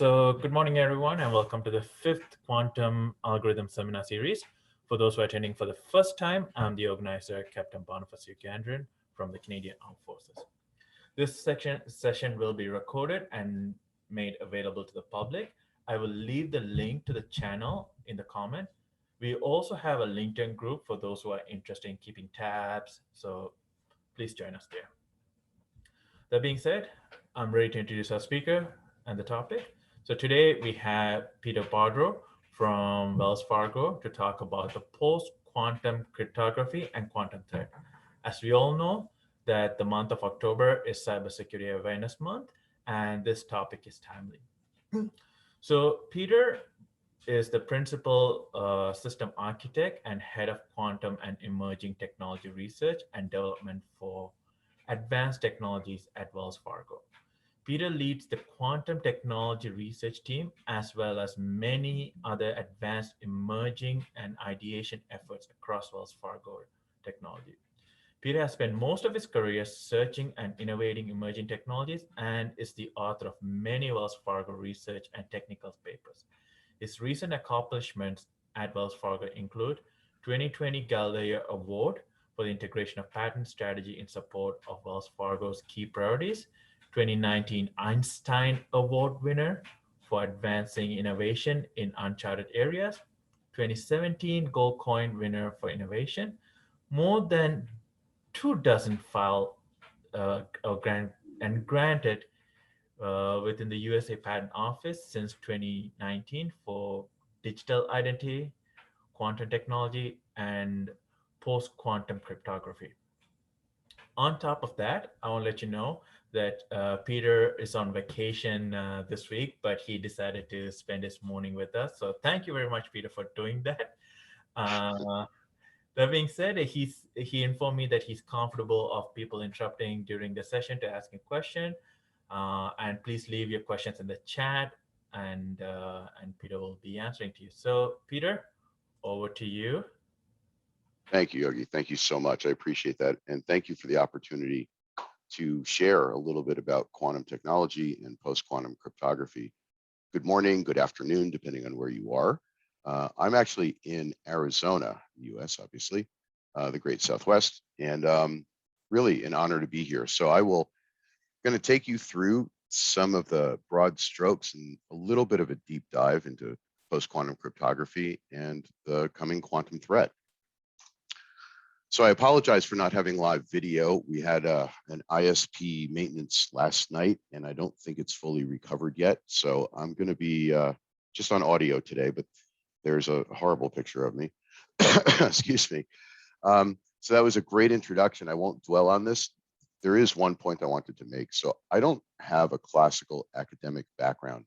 So good morning, everyone, and welcome to the fifth Quantum Algorithm Seminar Series. For those who are attending for the first time, I'm the organizer, Captain Boniface Ugandran from the Canadian Armed Forces. This session will be recorded and made available to the public. I will leave the link to the channel in the comment. We also have a LinkedIn group for those who are interested in keeping tabs, so please join us there. That being said, I'm ready to introduce our speaker and the topic. So today we have Peter Bordow from Wells Fargo to talk about the post-quantum cryptography and quantum threat. As we all know, that the month of October is Cybersecurity Awareness Month, and this topic is timely. So Peter is the principal system architect and head of quantum and emerging technology research and development for advanced technologies at Wells Fargo. Peter leads the quantum technology research team, as well as many other advanced emerging and ideation efforts across Wells Fargo technology. Peter has spent most of his career searching and innovating emerging technologies and is the author of many Wells Fargo research and technical papers. His recent accomplishments at Wells Fargo include 2020 Galileo Award for the integration of patent strategy in support of Wells Fargo's key priorities, 2019 Einstein Award winner for advancing innovation in uncharted areas, 2017 Gold Coin winner for innovation, more than 24 filed granted within the USA Patent Office since 2019 for digital identity, quantum technology, and post-quantum cryptography. On top of that, I want to let you know that Peter is on vacation this week, but he decided to spend his morning with us. So thank you very much, Peter, for doing that. That being said, he informed me that he's comfortable of people interrupting during the session to ask a question. And please leave your questions in the chat, and Peter will be answering to you. So Peter, over to you. Thank you, Yogi. Thank you so much. I appreciate that. And thank you for the opportunity to share a little bit about quantum technology and post-quantum cryptography. Good morning, good afternoon, depending on where you are. I'm actually in Arizona, US, obviously, the great Southwest, and really an honor to be here. So I will going to take you through some of the broad strokes and a little bit of a deep dive into post-quantum cryptography and the coming quantum threat. So I apologize for not having live video. We had an ISP maintenance last night, and I don't think it's fully recovered yet. So I'm going to be just on audio today, but there's a horrible picture of me. Excuse me. So that was a great introduction. I won't dwell on this. There is one point I wanted to make. So I don't have a classical academic background.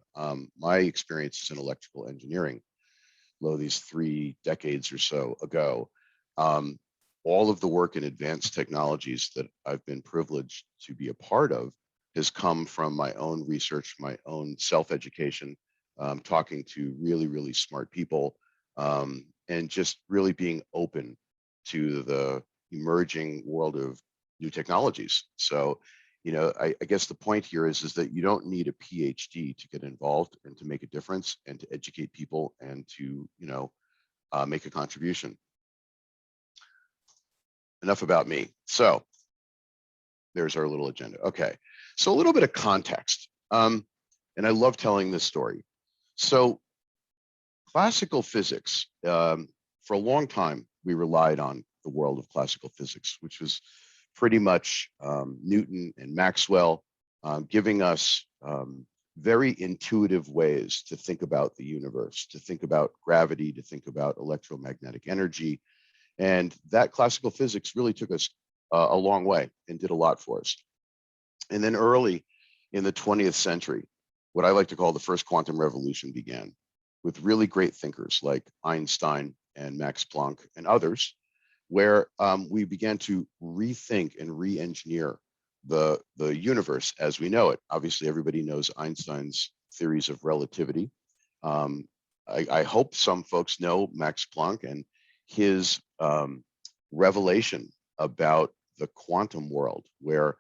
My experience is in electrical engineering, these 3 decades or so ago. All of the work in advanced technologies that I've been privileged to be a part of has come from my own research, my own self-education, talking to really, really smart people, and just really being open to the emerging world of new technologies. So, I guess the point here is that you don't need a PhD to get involved and to make a difference and to educate people and to, make a contribution. Enough about me. So there's our little agenda. Okay, so a little bit of context. And I love telling this story. So classical physics, for a long time, we relied on the world of classical physics, which was pretty much Newton and Maxwell, giving us very intuitive ways to think about the universe, to think about gravity, to think about electromagnetic energy. And that classical physics really took us a long way and did a lot for us. And then early in the 20th century, what I like to call the first quantum revolution began with really great thinkers like Einstein and Max Planck and others, where we began to rethink and re-engineer the universe as we know it. Obviously, everybody knows Einstein's theories of relativity. I hope some folks know Max Planck and his revelation about the quantum world, where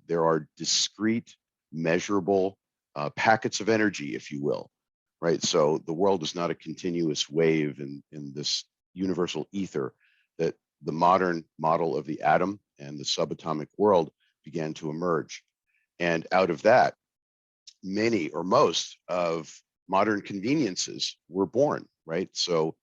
there are discrete, measurable packets of energy, if you will, right? So the world is not a continuous wave in this universal ether, that the modern model of the atom and the subatomic world began to emerge. And out of that, many or most of modern conveniences were born, right? So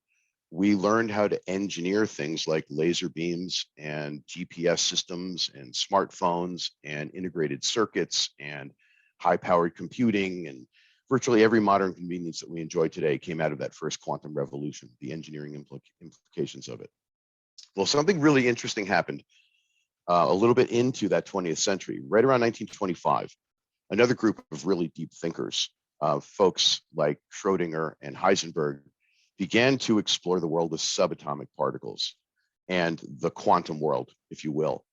we learned how to engineer things like laser beams and GPS systems and smartphones and integrated circuits and high-powered computing, and virtually every modern convenience that we enjoy today came out of that first quantum revolution, the engineering implications of it. Well, something really interesting happened a little bit into that 20th century. Right around 1925, another group of really deep thinkers, folks like Schrodinger and Heisenberg, began to explore the world of subatomic particles and the quantum world, if you will.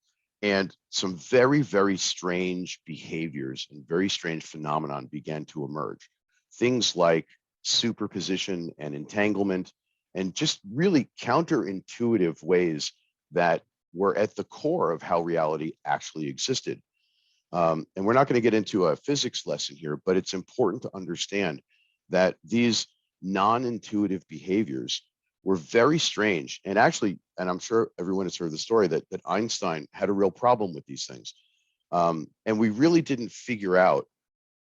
And some very, very strange behaviors and very strange phenomenon began to emerge. Things like superposition and entanglement, and just really counterintuitive ways that were at the core of how reality actually existed. And we're not going to get into a physics lesson here, but it's important to understand that these non-intuitive behaviors were very strange. And actually, and I'm sure everyone has heard the story that Einstein had a real problem with these things. And we really didn't figure out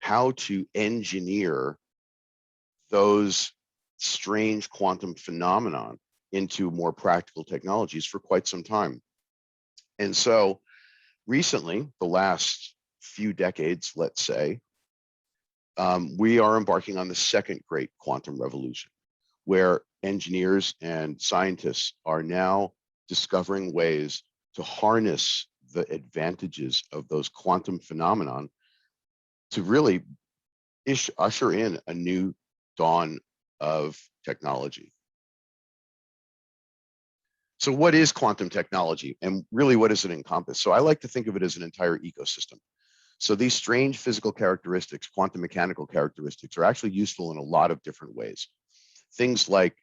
how to engineer those strange quantum phenomenon into more practical technologies for quite some time. And so recently, the last few decades, let's say, we are embarking on the second great quantum revolution, where engineers and scientists are now discovering ways to harness the advantages of those quantum phenomenon to really usher in a new dawn of technology. So what is quantum technology, and really what does it encompass? So I like to think of it as an entire ecosystem. So these strange physical characteristics, quantum mechanical characteristics, are actually useful in a lot of different ways. Things like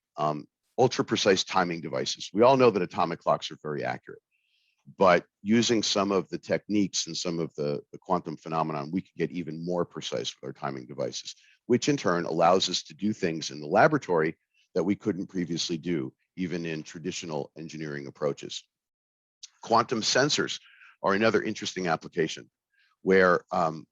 ultra precise timing devices. We all know that atomic clocks are very accurate, but using some of the techniques and some of the quantum phenomenon, we can get even more precise with our timing devices, which in turn allows us to do things in the laboratory that we couldn't previously do, even in traditional engineering approaches. Quantum sensors are another interesting application, where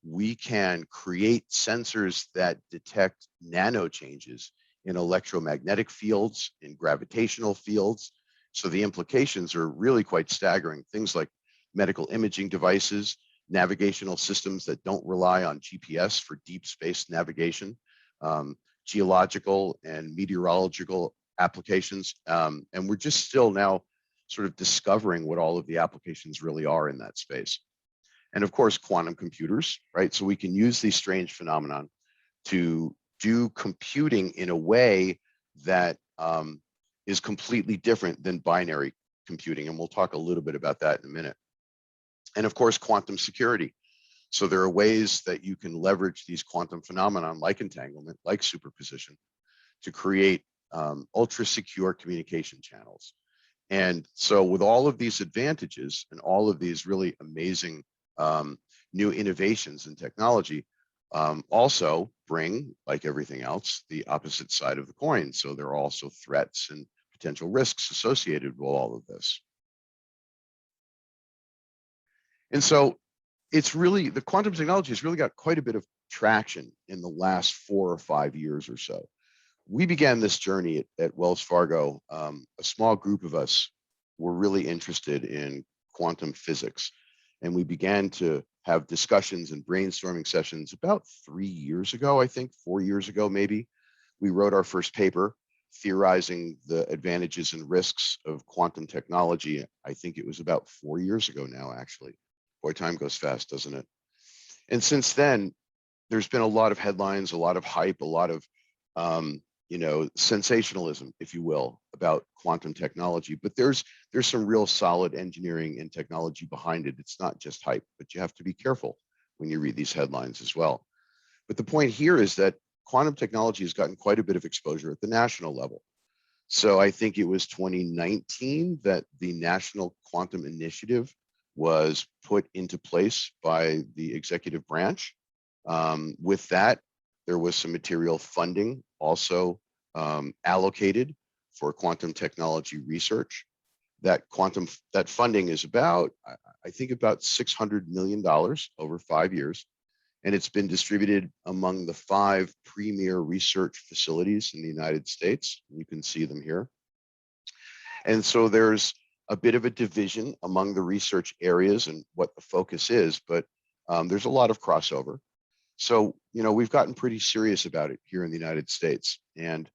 we can create sensors that detect nano changes in electromagnetic fields, in gravitational fields. So the implications are really quite staggering. Things like medical imaging devices, navigational systems that don't rely on GPS for deep space navigation, geological and meteorological applications. And we're just still now sort of discovering what all of the applications really are in that space. And of course, quantum computers, right? So we can use these strange phenomenon to do computing in a way that is completely different than binary computing. And we'll talk a little bit about that in a minute. And of course, quantum security. So there are ways that you can leverage these quantum phenomenon like entanglement, like superposition, to create ultra secure communication channels. And so with all of these advantages and all of these really amazing new innovations in technology, also bring, like everything else, the opposite side of the coin. So there are also threats and potential risks associated with all of this. And so it's really, the quantum technology has really got quite a bit of traction in the last 4 or 5 years or so. We began this journey at Wells Fargo. A small group of us were really interested in quantum physics. And we began to have discussions and brainstorming sessions about 3 years ago, I think, 4 years ago, maybe. We wrote our first paper theorizing the advantages and risks of quantum technology. I think it was about 4 years ago now, actually. Boy, time goes fast, doesn't it? And since then, there's been a lot of headlines, a lot of hype, a lot of sensationalism, if you will, about quantum technology. But there's some real solid engineering and technology behind it. It's not just hype, but you have to be careful when you read these headlines as well. But the point here is that quantum technology has gotten quite a bit of exposure at the national level. So I think it was 2019 that the National Quantum Initiative was put into place by the executive branch. With that, there was some material funding also allocated for quantum technology research. That funding is about, I think about $600 million over 5 years. And it's been distributed among the 5 premier research facilities in the United States. You can see them here. And so there's a bit of a division among the research areas and what the focus is, but there's a lot of crossover. So, we've gotten pretty serious about it here in the United States. And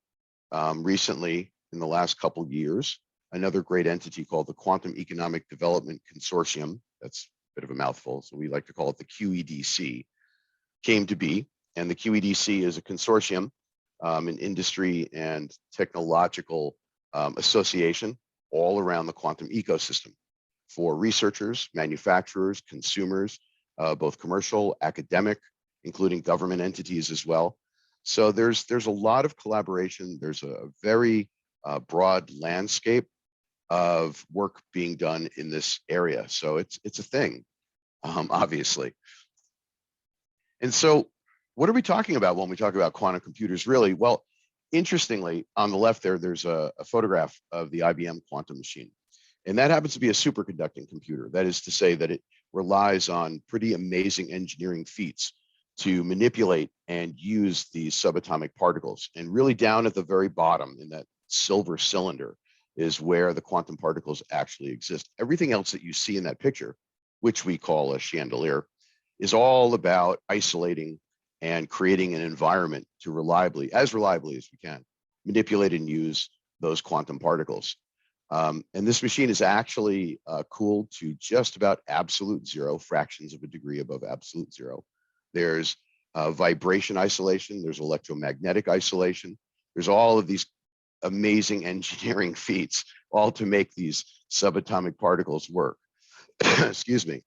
recently, in the last couple of years, another great entity called the Quantum Economic Development Consortium, that's a bit of a mouthful, so we like to call it the QEDC, came to be. And the QEDC is a consortium, an industry and technological association all around the quantum ecosystem for researchers, manufacturers, consumers, both commercial, academic, including government entities as well. So there's a lot of collaboration. There's a very broad landscape of work being done in this area. So it's a thing, obviously. And so what are we talking about when we talk about quantum computers, really? Well, interestingly, on the left there's a photograph of the IBM quantum machine. And that happens to be a superconducting computer. That is to say that it relies on pretty amazing engineering feats to manipulate and use these subatomic particles. And really down at the very bottom in that silver cylinder is where the quantum particles actually exist. Everything else that you see in that picture, which we call a chandelier, is all about isolating and creating an environment to as reliably as we can, manipulate and use those quantum particles. And this machine is actually cooled to just about absolute zero, fractions of a degree above absolute zero. There's vibration isolation, there's electromagnetic isolation, there's all of these amazing engineering feats, all to make these subatomic particles work. Excuse me.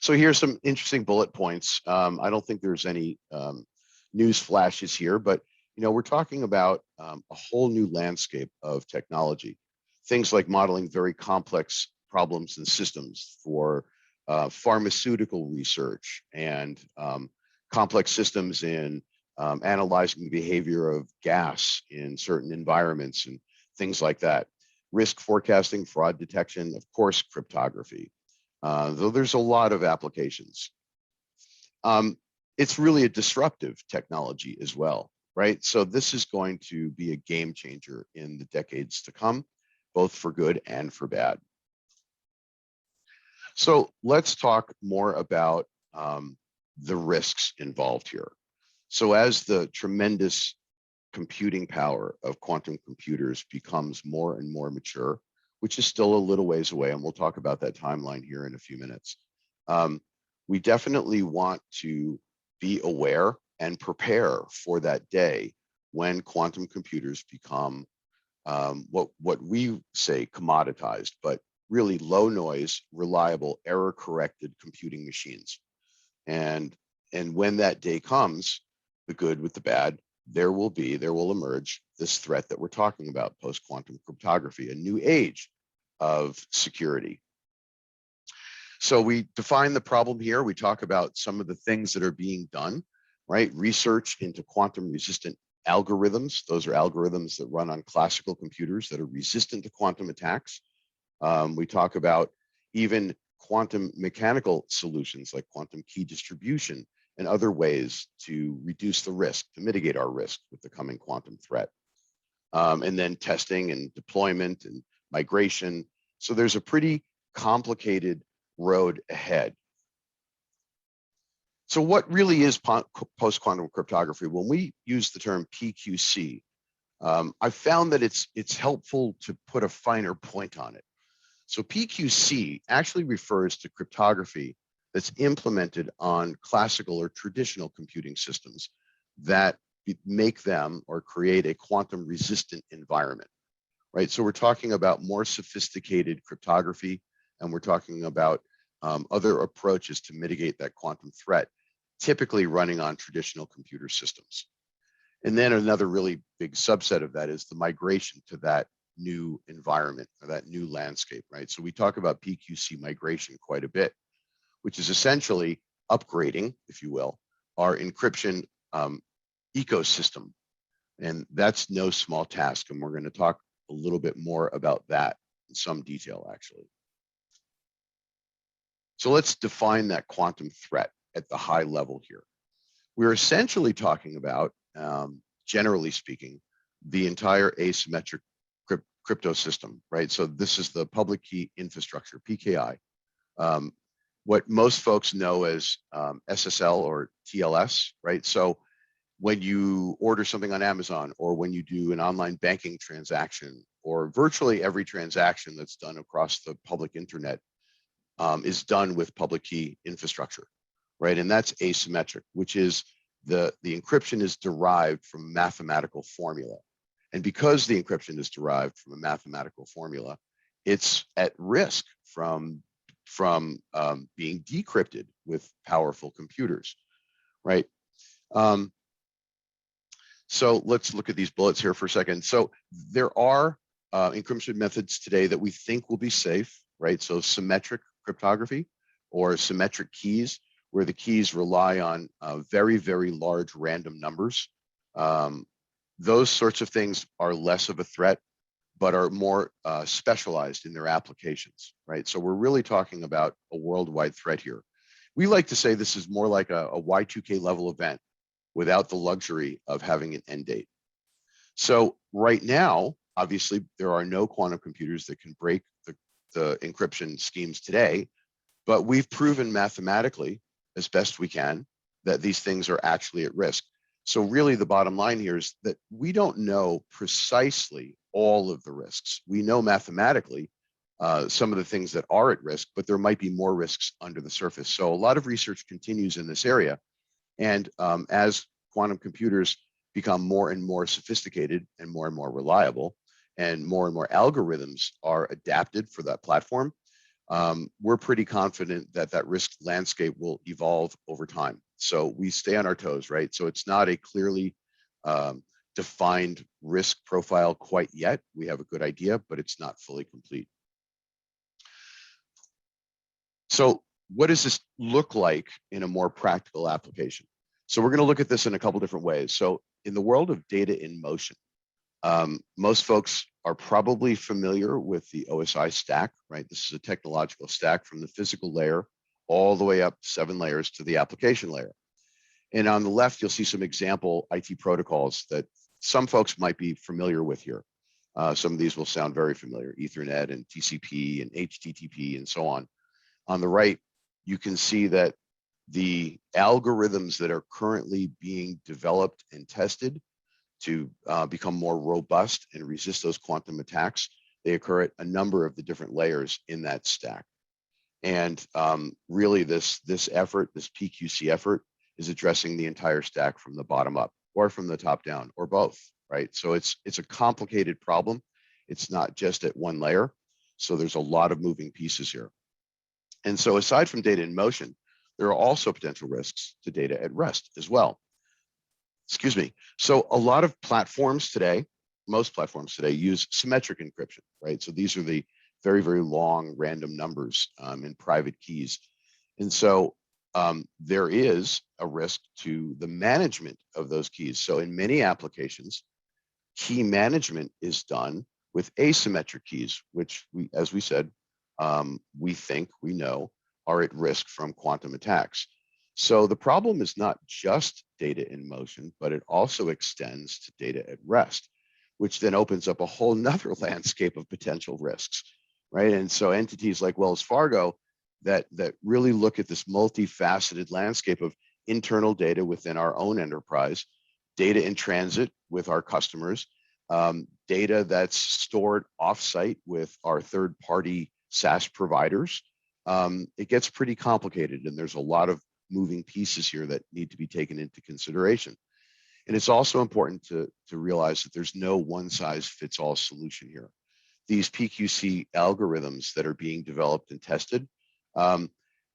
So here's some interesting bullet points. I don't think there's any news flashes here, but we're talking about a whole new landscape of technology. Things like modeling very complex problems and systems for pharmaceutical research and complex systems in analyzing the behavior of gas in certain environments and things like that. Risk forecasting, fraud detection, of course, cryptography. Though there's a lot of applications. It's really a disruptive technology as well, right? So this is going to be a game changer in the decades to come, both for good and for bad. So let's talk more about the risks involved here. So as the tremendous computing power of quantum computers becomes more and more mature, which is still a little ways away, and we'll talk about that timeline here in a few minutes. We definitely want to be aware and prepare for that day when quantum computers become what we say commoditized, but really low noise, reliable, error-corrected computing machines. And when that day comes, the good with the bad, there will emerge this threat that we're talking about, post-quantum cryptography, a new age of security. So we define the problem here. We talk about some of the things that are being done, right? Research into quantum resistant algorithms. Those are algorithms that run on classical computers that are resistant to quantum attacks. We talk about even quantum mechanical solutions like quantum key distribution and other ways to reduce the risk, to mitigate our risk with the coming quantum threat. And then testing and deployment and migration. So there's a pretty complicated road ahead. So what really is post-quantum cryptography? When we use the term PQC, I found that it's helpful to put a finer point on it. So PQC actually refers to cryptography that's implemented on classical or traditional computing systems that make them or create a quantum resistant environment, right? So we're talking about more sophisticated cryptography, and we're talking about other approaches to mitigate that quantum threat, typically running on traditional computer systems. And then another really big subset of that is the migration to that new environment or that new landscape, right? So we talk about PQC migration quite a bit, which is essentially upgrading, if you will, our encryption ecosystem. And that's no small task. And we're going to talk a little bit more about that in some detail, actually. So let's define that quantum threat at the high level here. We're essentially talking about, generally speaking, the entire asymmetric crypto system, right? So this is the public key infrastructure, PKI. What most folks know as SSL or TLS, right? So when you order something on Amazon, or when you do an online banking transaction, or virtually every transaction that's done across the public internet is done with public key infrastructure, right? And that's asymmetric, which is the encryption is derived from a mathematical formula. And because the encryption is derived from a mathematical formula, it's at risk from being decrypted with powerful computers, right? So let's look at these bullets here for a second. So there are encryption methods today that we think will be safe, right? So symmetric cryptography or symmetric keys, where the keys rely on very, very large random numbers. Those sorts of things are less of a threat, but are more specialized in their applications, right? So we're really talking about a worldwide threat here. We like to say this is more like a Y2K level event without the luxury of having an end date. So right now, obviously, there are no quantum computers that can break the encryption schemes today, but we've proven mathematically, as best we can, that these things are actually at risk. So really the bottom line here is that we don't know precisely all of the risks. We know mathematically some of the things that are at risk, but there might be more risks under the surface. So a lot of research continues in this area. And as quantum computers become more and more sophisticated and more reliable, and more algorithms are adapted for that platform, we're pretty confident that that risk landscape will evolve over time. So we stay on our toes, right? So it's not a clearly defined risk profile quite yet. We have a good idea, but it's not fully complete. So what does this look like in a more practical application? So we're going to look at this in a couple different ways. So in the world of data in motion, most folks are probably familiar with the Osi Stack, right? This is a technological stack from the physical layer all the way up 7 layers to the application layer. And on the left, you'll see some example IT protocols that some folks might be familiar with here. Some of these will sound very familiar: Ethernet and TCP and HTTP and so on. On the right, you can see that the algorithms that are currently being developed and tested to become more robust and resist those quantum attacks, they occur at a number of the different layers in that stack. And really this effort, this Pqc effort, is addressing the entire stack from the bottom up or from the top down or both, right? So it's a complicated problem. It's not just at one layer. So there's a lot of moving pieces here. And so aside from data in motion, there are also potential risks to data at rest as well. Excuse me. So a lot of platforms today, most platforms today, use symmetric encryption, right? So these are the very, very long random numbers in private keys. And so there is a risk to the management of those keys. So in many applications, key management is done with asymmetric keys, which as we said, we know are at risk from quantum attacks. So the problem is not just data in motion, but it also extends to data at rest, which then opens up a whole nother landscape of potential risks, right? And so entities like Wells Fargo that really look at this multifaceted landscape of internal data within our own enterprise, data in transit with our customers, data that's stored offsite with our third-party SaaS providers. It gets pretty complicated, and there's a lot of moving pieces here that need to be taken into consideration. And it's also important to realize that there's no one-size-fits-all solution here. These Pqc algorithms that are being developed and tested,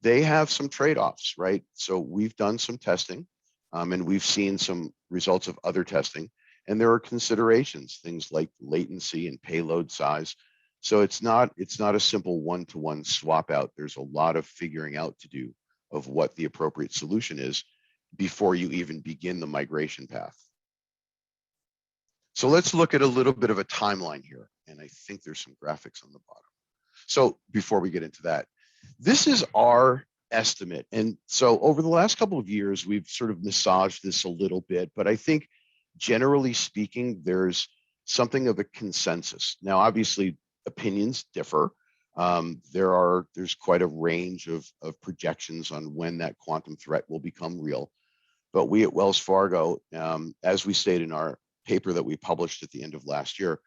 they have some trade-offs, right? So we've done some testing, and we've seen some results of other testing, and there are considerations, things like latency and payload size. So it's not a simple one-to-one swap out. There's a lot of figuring out to do of what the appropriate solution is, before you even begin the migration path. So let's look at a little bit of a timeline here. And I think there's some graphics on the bottom. So before we get into that, this is our estimate. And so over the last couple of years, we've sort of massaged this a little bit, but I think generally speaking, there's something of a consensus. Now, obviously, opinions differ. There's quite a range of projections on when that quantum threat will become real. But we at Wells Fargo, as we stated in our paper that we published at the end of last year,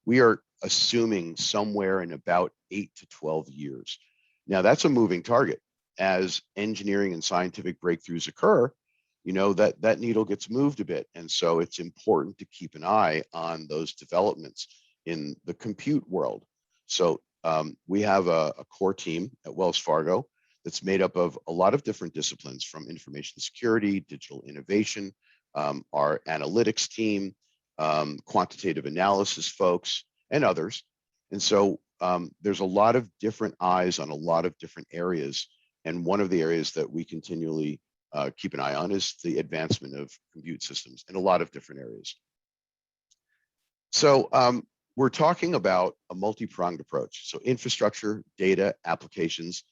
we are assuming somewhere in about 8 to 12 years. Now, that's a moving target. As engineering and scientific breakthroughs occur, you know, that needle gets moved a bit. And so it's important to keep an eye on those developments in the compute world. So we have a core team at Wells Fargo that's made up of a lot of different disciplines, from information security, digital innovation, our analytics team, quantitative analysis folks, and others. And so there's a lot of different eyes on a lot of different areas. And one of the areas that we continually keep an eye on is the advancement of compute systems in a lot of different areas. So we're talking about a multi-pronged approach. So infrastructure, data, applications,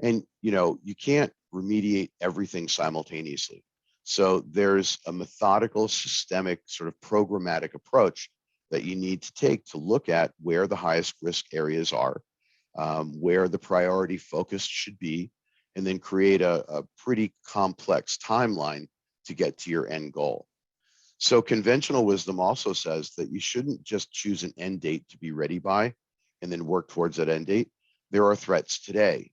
and you know, you can't remediate everything simultaneously. So there's a methodical, systemic, sort of programmatic approach that you need to take to look at where the highest risk areas are, where the priority focus should be, and then create a pretty complex timeline to get to your end goal. So conventional wisdom also says that you shouldn't just choose an end date to be ready by and then work towards that end date. There are threats today.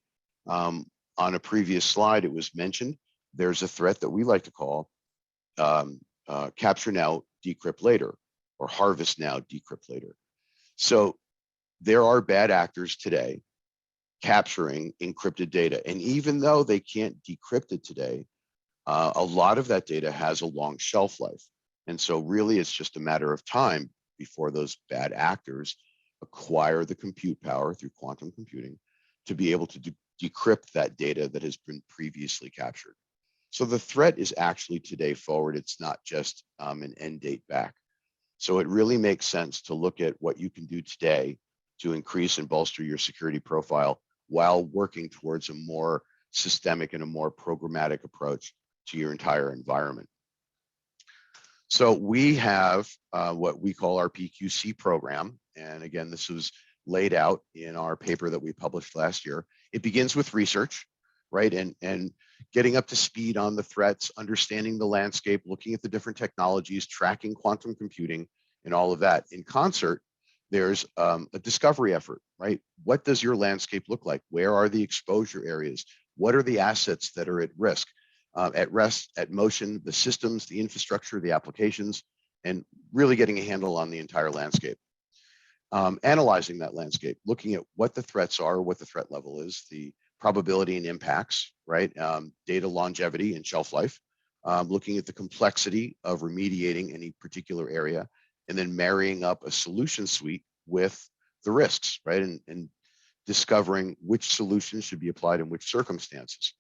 On a previous slide, it was mentioned, there's a threat that we like to call capture now, decrypt later, or harvest now, decrypt later. So there are bad actors today capturing encrypted data. And even though they can't decrypt it today, a lot of that data has a long shelf life. And so really it's just a matter of time before those bad actors acquire the compute power through quantum computing to be able to decrypt that data that has been previously captured. So the threat is actually today forward. It's not just an end date back. So it really makes sense to look at what you can do today to increase and bolster your security profile while working towards a more systemic and a more programmatic approach to your entire environment. So we have what we call our Pqc program. And again, this was laid out in our paper that we published last year. It begins with research, right? And getting up to speed on the threats, understanding the landscape, looking at the different technologies, tracking quantum computing, and all of that. In concert, there's a discovery effort, right? What does your landscape look like? Where are the exposure areas? What are the assets that are at risk? At rest, at motion, the systems, the infrastructure, the applications, and really getting a handle on the entire landscape. Analyzing that landscape, looking at what the threats are, what the threat level is, the probability and impacts, right? Data longevity and shelf life, looking at the complexity of remediating any particular area, and then marrying up a solution suite with the risks, right? And discovering which solutions should be applied in which circumstances.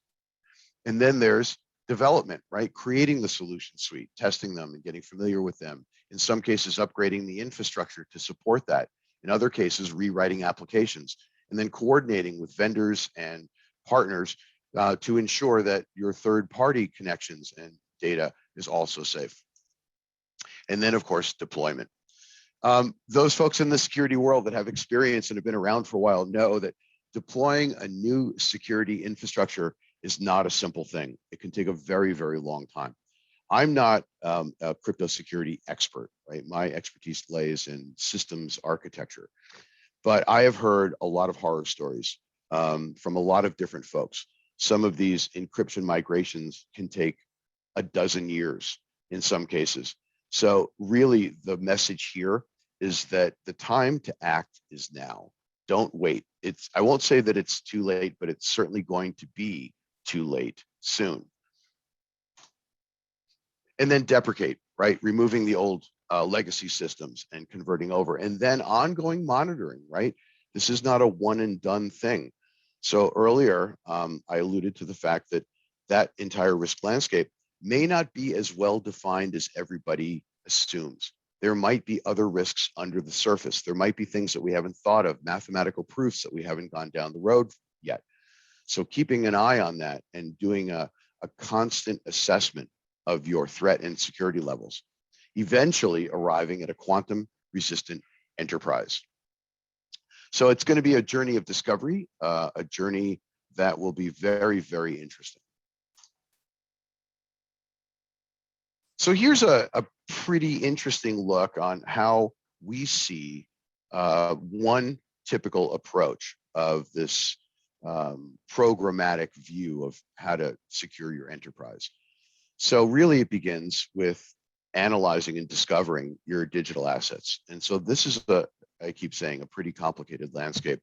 And then there's development, right? Creating the solution suite, testing them and getting familiar with them. In some cases, upgrading the infrastructure to support that. In other cases, rewriting applications, and then coordinating with vendors and partners to ensure that your third-party connections and data is also safe. And then, of course, deployment. Those folks in the security world that have experience and have been around for a while know that deploying a new security infrastructure is not a simple thing. It can take a very, very long time. I'm not a crypto security expert, right? My expertise lays in systems architecture, but I have heard a lot of horror stories from a lot of different folks. Some of these encryption migrations can take a dozen years in some cases. So really the message here is that the time to act is now. Don't wait. I won't say that it's too late, but it's certainly going to be too late soon. And then deprecate, right? Removing the old legacy systems and converting over, and then ongoing monitoring, right? This is not a one and done thing. So earlier, I alluded to the fact that that entire risk landscape may not be as well defined as everybody assumes. There might be other risks under the surface. There might be things that we haven't thought of, mathematical proofs that we haven't gone down the road yet. So keeping an eye on that and doing a constant assessment of your threat and security levels, eventually arriving at a quantum resistant enterprise. So it's going to be a journey of discovery, a journey that will be very, very interesting. So here's a pretty interesting look on how we see one typical approach of this programmatic view of how to secure your enterprise. So really it begins with analyzing and discovering your digital assets. And so this is, I keep saying, a pretty complicated landscape.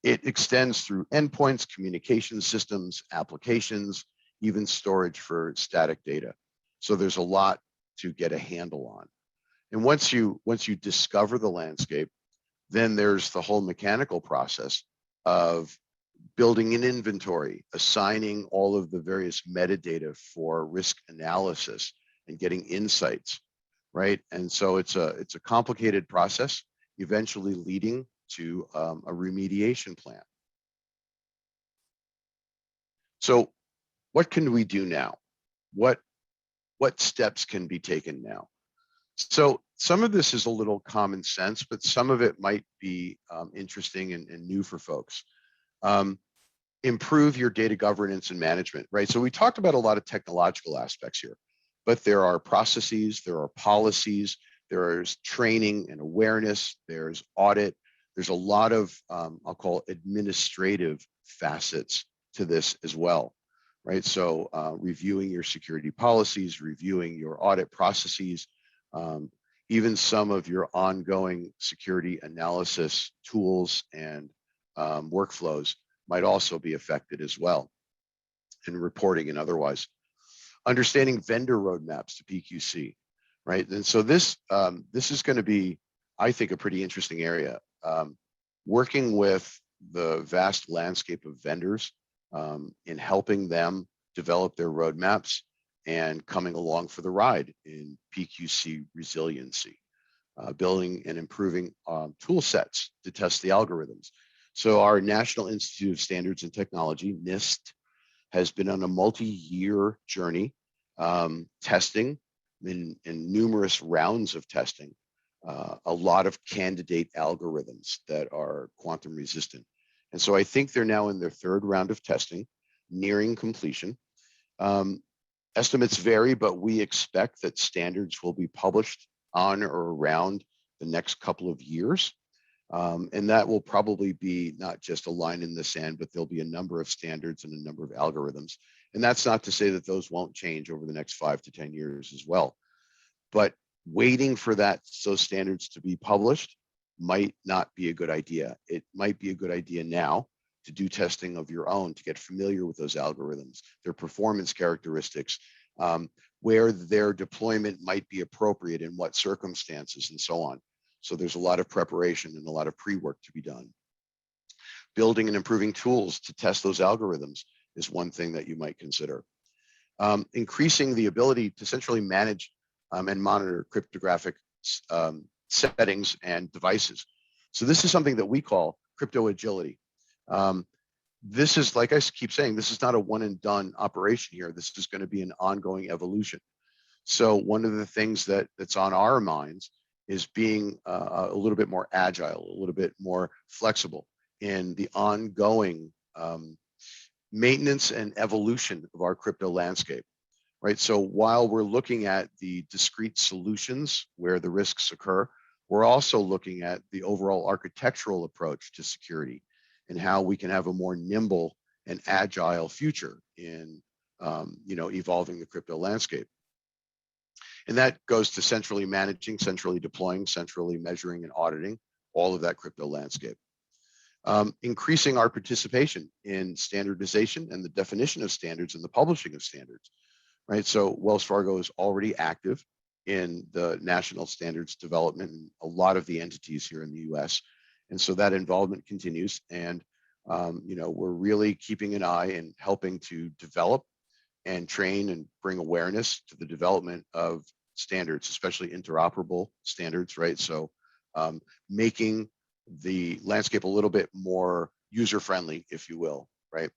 It extends through endpoints, communication systems, applications, even storage for static data. So there's a lot to get a handle on. And once you discover the landscape, then there's the whole mechanical process of building an inventory, assigning all of the various metadata for risk analysis and getting insights, right? And so it's a complicated process, eventually leading to a remediation plan. So what can we do now? What steps can be taken now? So some of this is a little common sense, but some of it might be interesting and new for folks. Improve your data governance and management, right? So we talked about a lot of technological aspects here, but there are processes, there are policies, there's training and awareness, there's audit, there's a lot of, I'll call administrative facets to this as well, right? So reviewing your security policies, reviewing your audit processes, even some of your ongoing security analysis tools and workflows might also be affected as well, and reporting and otherwise. Understanding vendor roadmaps to PQC, right? And so this is going to be, I think, a pretty interesting area. Working with the vast landscape of vendors in helping them develop their roadmaps and coming along for the ride in PQC resiliency, building and improving tool sets to test the algorithms. So our National Institute of Standards and Technology, NIST, has been on a multi-year journey testing in numerous rounds of testing, a lot of candidate algorithms that are quantum resistant. And so I think they're now in their third round of testing, nearing completion. Estimates vary, but we expect that standards will be published on or around the next couple of years. And that will probably be not just a line in the sand, but there'll be a number of standards and a number of algorithms. And that's not to say that those won't change over the next 5 to 10 years as well. But waiting for those standards to be published might not be a good idea. It might be a good idea now to do testing of your own, to get familiar with those algorithms, their performance characteristics, where their deployment might be appropriate in what circumstances and so on. So there's a lot of preparation and a lot of pre-work to be done. Building and improving tools to test those algorithms is one thing that you might consider. Increasing the ability to centrally manage and monitor cryptographic settings and devices. So this is something that we call crypto agility. This is, like I keep saying, this is not a one and done operation here. This is going to be an ongoing evolution. So one of the things that's on our minds is being a little bit more agile, a little bit more flexible in the ongoing maintenance and evolution of our crypto landscape, right? So while we're looking at the discrete solutions where the risks occur, we're also looking at the overall architectural approach to security and how we can have a more nimble and agile future in evolving the crypto landscape. And that goes to centrally managing, centrally deploying, centrally measuring and auditing all of that crypto landscape. Increasing our participation in standardization and the definition of standards and the publishing of standards, right? So Wells Fargo is already active in the national standards development and a lot of the entities here in the US. And so that involvement continues. And, we're really keeping an eye and helping to develop and train and bring awareness to the development of standards, especially interoperable standards, right? So making the landscape a little bit more user-friendly, if you will, right?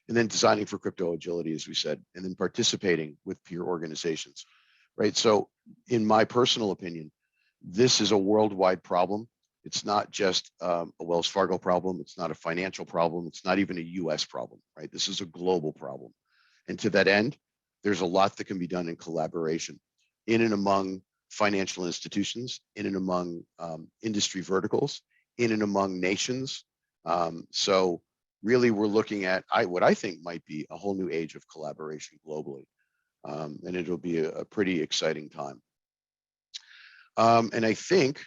And then designing for crypto agility, as we said, and then participating with peer organizations, right? So in my personal opinion, this is a worldwide problem. It's not just a Wells Fargo problem. It's not a financial problem. It's not even a US problem, right? This is a global problem. And to that end, there's a lot that can be done in collaboration in and among financial institutions, in and among industry verticals, in and among nations. So really, we're looking at what I think might be a whole new age of collaboration globally. And it'll be a pretty exciting time. And I think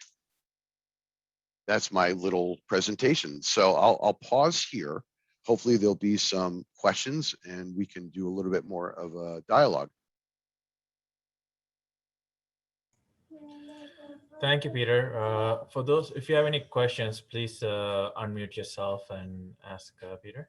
that's my little presentation. So I'll pause here. Hopefully there'll be some questions and we can do a little bit more of a dialogue. Thank you, Peter. For those, if you have any questions, please unmute yourself and ask Peter.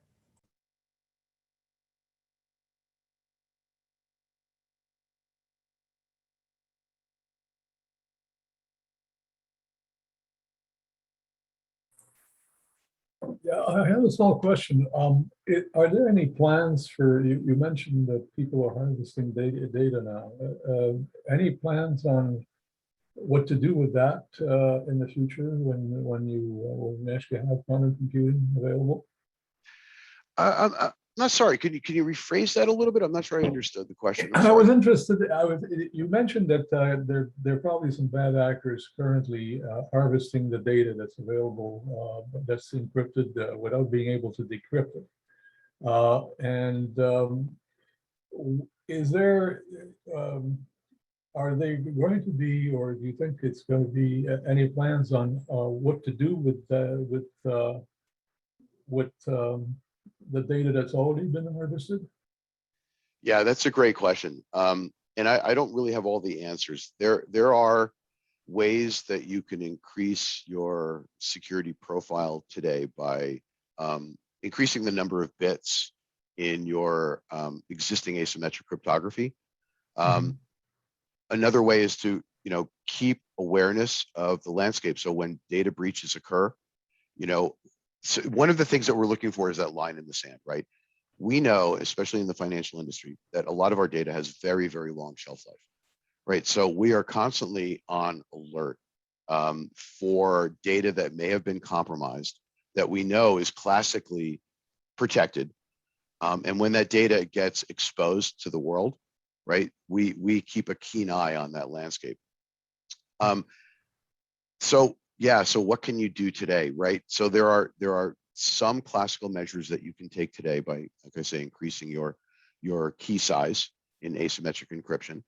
Yeah, I have a small question. Are there any plans for, you mentioned that people are harvesting data now. Any plans on what to do with that in the future when you actually have quantum computing available? I'm not sorry. Can you rephrase that a little bit? I'm not sure I understood the question. I was interested. You mentioned that there are probably some bad actors currently harvesting the data that's available, that's encrypted without being able to decrypt it. Is there? Are they going to be, or do you think it's going to be any plans on what to do with the data that's already been harvested? Yeah, that's a great question. And I don't really have all the answers. There are ways that you can increase your security profile today by increasing the number of bits in your existing asymmetric cryptography. Another way is to keep awareness of the landscape. So when data breaches occur, so one of the things that we're looking for is that line in the sand, right? We know, especially in the financial industry, that a lot of our data has very, very long shelf life, right? So we are constantly on alert for data that may have been compromised that we know is classically protected. And when that data gets exposed to the world, right, we keep a keen eye on that landscape. So what can you do today, right? So there are some classical measures that you can take today by, like I say, increasing your key size in asymmetric encryption,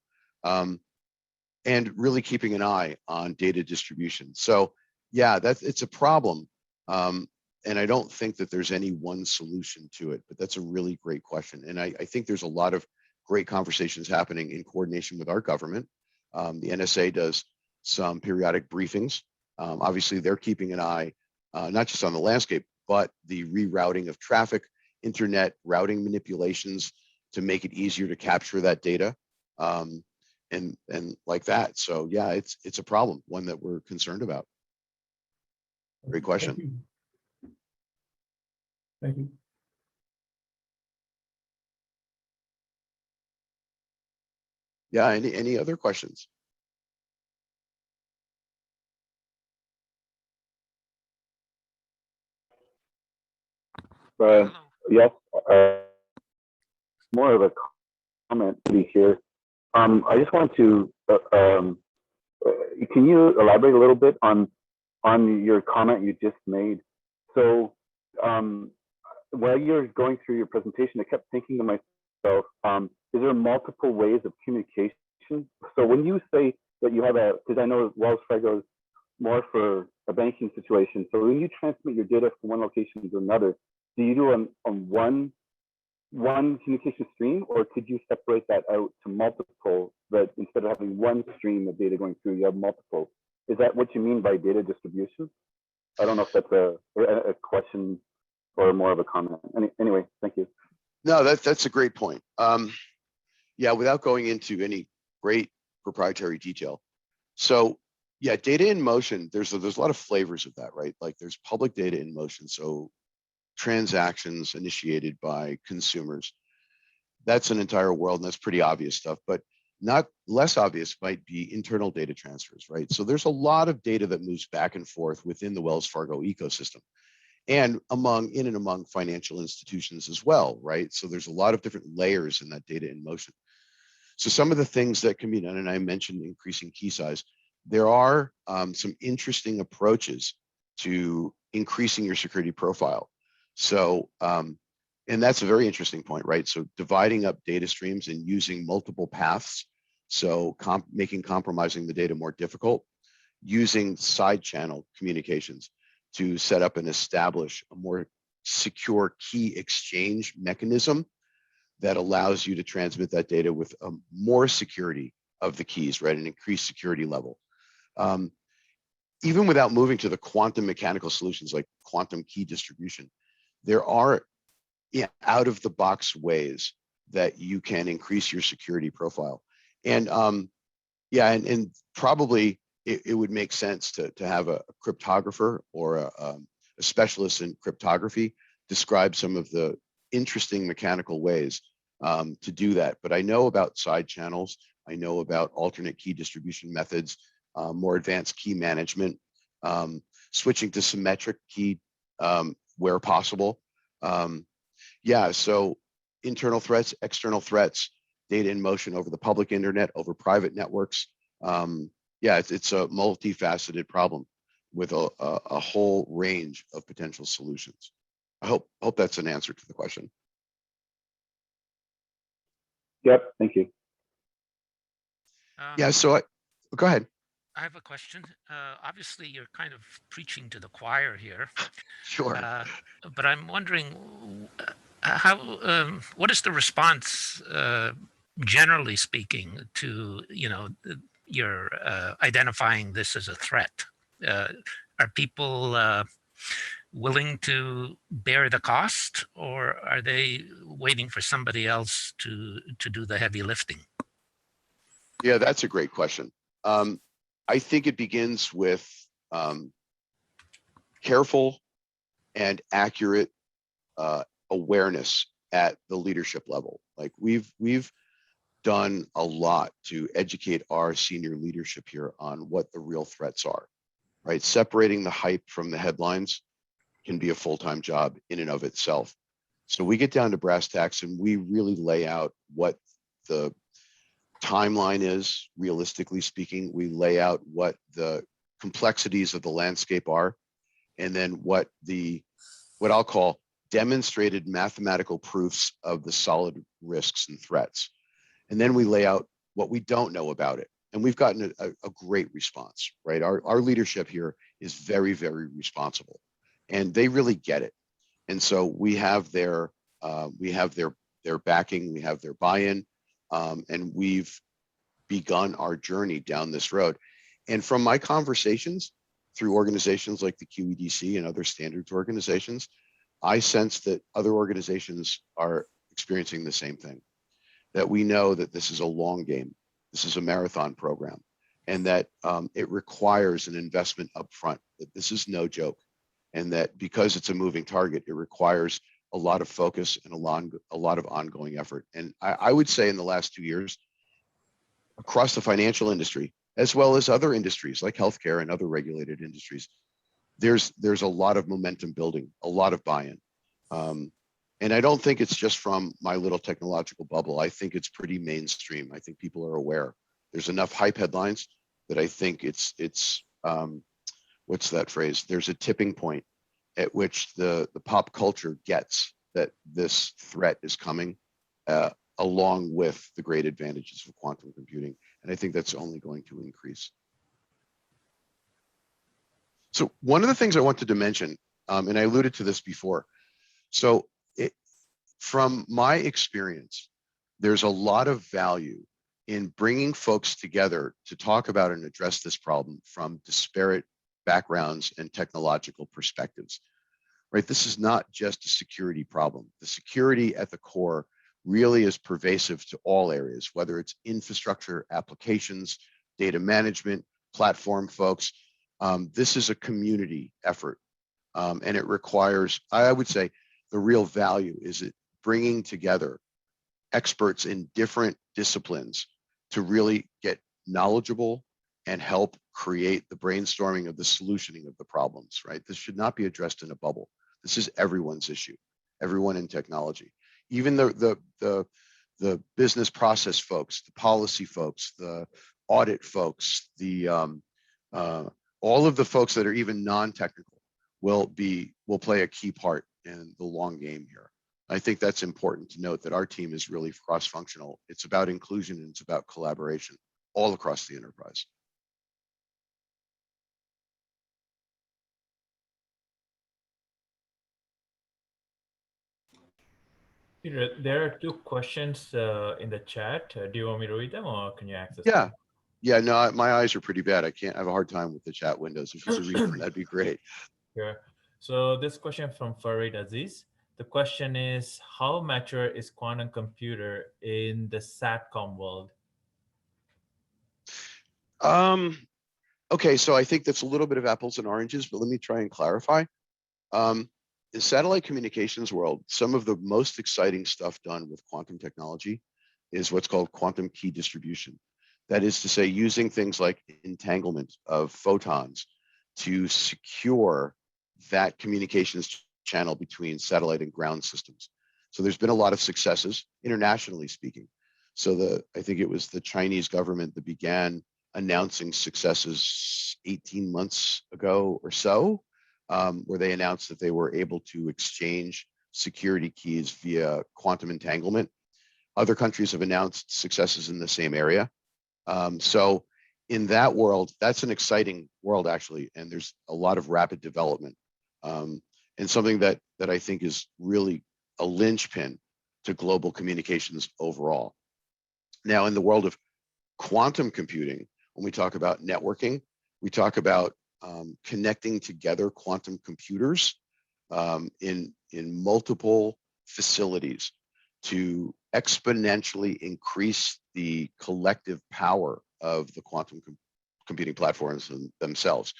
and really keeping an eye on data distribution. So yeah, it's a problem, and I don't think that there's any one solution to it, but that's a really great question. And I think there's a lot of great conversations happening in coordination with our government. The NSA does some periodic briefings. Obviously, they're keeping an eye, not just on the landscape, but the rerouting of traffic, internet routing manipulations to make it easier to capture that data, and like that. So yeah, it's a problem, one that we're concerned about. Great question. Thank you. Thank you. Yeah, any other questions? Yes, more of a comment here. I just want to, can you elaborate a little bit on your comment you just made? So while you're going through your presentation, I kept thinking to myself, is there multiple ways of communication? So when you say that you have because I know Wells Fargo is more for a banking situation. So when you transmit your data from one location to another, do you do on one communication stream, or could you separate that out to multiple, that instead of having one stream of data going through, you have multiple? Is that what you mean by data distribution? I don't know if that's a question or more of a comment. Anyway, thank you. No, that's a great point. Yeah, without going into any great proprietary detail. So yeah, data in motion, there's a lot of flavors of that, right? Like there's public data in motion. So transactions initiated by consumers. That's an entire world, and that's pretty obvious stuff, but not less obvious might be internal data transfers, right? So there's a lot of data that moves back and forth within the Wells Fargo ecosystem and in and among financial institutions as well, right? So there's a lot of different layers in that data in motion. So some of the things that can be done, and I mentioned increasing key size, there are some interesting approaches to increasing your security profile. So, and that's a very interesting point, right? So dividing up data streams and using multiple paths. So making compromising the data more difficult, using side channel communications to set up and establish a more secure key exchange mechanism that allows you to transmit that data with more security of the keys, right? An increased security level. Even without moving to the quantum mechanical solutions like quantum key distribution, there are out of the box ways that you can increase your security profile. And and probably it would make sense to have a cryptographer or a specialist in cryptography describe some of the interesting mechanical ways to do that. But I know about side channels. I know about alternate key distribution methods, more advanced key management, switching to symmetric key where possible. So internal threats, external threats, data in motion over the public internet, over private networks. It's a multifaceted problem with a whole range of potential solutions. I hope that's an answer to the question. Yep, thank you. Go ahead. I have a question. Obviously, you're kind of preaching to the choir here. Sure. But I'm wondering what is the response, generally speaking, to your identifying this as a threat? Are people willing to bear the cost, or are they waiting for somebody else to do the heavy lifting? Yeah, that's a great question. I think it begins with careful and accurate awareness at the leadership level. Like we've done a lot to educate our senior leadership here on what the real threats are, right? Separating the hype from the headlines can be a full-time job in and of itself. So we get down to brass tacks and we really lay out what the timeline is, realistically speaking. We lay out what the complexities of the landscape are, and then what I'll call demonstrated mathematical proofs of the solid risks and threats. And then we lay out what we don't know about it. And we've gotten a great response, right? Our leadership here is very, very responsible, and they really get it. And so we have their backing, we have their buy-in, and we've begun our journey down this road. And from my conversations through organizations like the QEDC and other standards organizations, I sense that other organizations are experiencing the same thing, that we know that this is a long game. This is a marathon program, and that it requires an investment up front, that this is no joke, and that because it's a moving target, it requires a lot of focus and a lot of ongoing effort. And I would say in the last 2 years, across the financial industry, as well as other industries like healthcare and other regulated industries, there's a lot of momentum building, a lot of buy-in. And I don't think it's just from my little technological bubble. I think it's pretty mainstream. I think people are aware. There's enough hype headlines that I think it's what's that phrase? There's a tipping point at which the pop culture gets that this threat is coming, along with the great advantages of quantum computing. And I think that's only going to increase. So one of the things I wanted to mention, and I alluded to this before, so from my experience, there's a lot of value in bringing folks together to talk about and address this problem from disparate backgrounds and technological perspectives, right? This is not just a security problem. The security at the core really is pervasive to all areas, whether it's infrastructure, applications, data management, platform folks. This is a community effort, and it requires, I would say, the real value is it bringing together experts in different disciplines to really get knowledgeable and help create the brainstorming of the solutioning of the problems, right? This should not be addressed in a bubble. This is everyone's issue, everyone in technology. Even the business process folks, the policy folks, the audit folks, the all of the folks that are even non-technical will play a key part in the long game here. I think that's important to note that our team is really cross-functional. It's about inclusion and it's about collaboration all across the enterprise. Peter, there are two questions in the chat. Do you want me to read them or can you access Yeah. them? Yeah, no, my eyes are pretty bad. I have a hard time with the chat windows. If you could read them, that'd be great. Sure. So this question from Farid Aziz. The question is, how mature is quantum computer in the SATCOM world? Okay, so I think that's a little bit of apples and oranges, but let me try and clarify. In satellite communications world, some of the most exciting stuff done with quantum technology is what's called quantum key distribution. That is to say, using things like entanglement of photons to secure that communications channel between satellite and ground systems. So there's been a lot of successes, internationally speaking. So I think it was the Chinese government that began announcing successes 18 months ago or so, where they announced that they were able to exchange security keys via quantum entanglement. Other countries have announced successes in the same area. So in that world, that's an exciting world, actually, and there's a lot of rapid development, and something that I think is really a linchpin to global communications overall. Now, in the world of quantum computing, when we talk about networking, we talk about connecting together quantum computers in multiple facilities to exponentially increase the collective power of the quantum computing platforms themselves.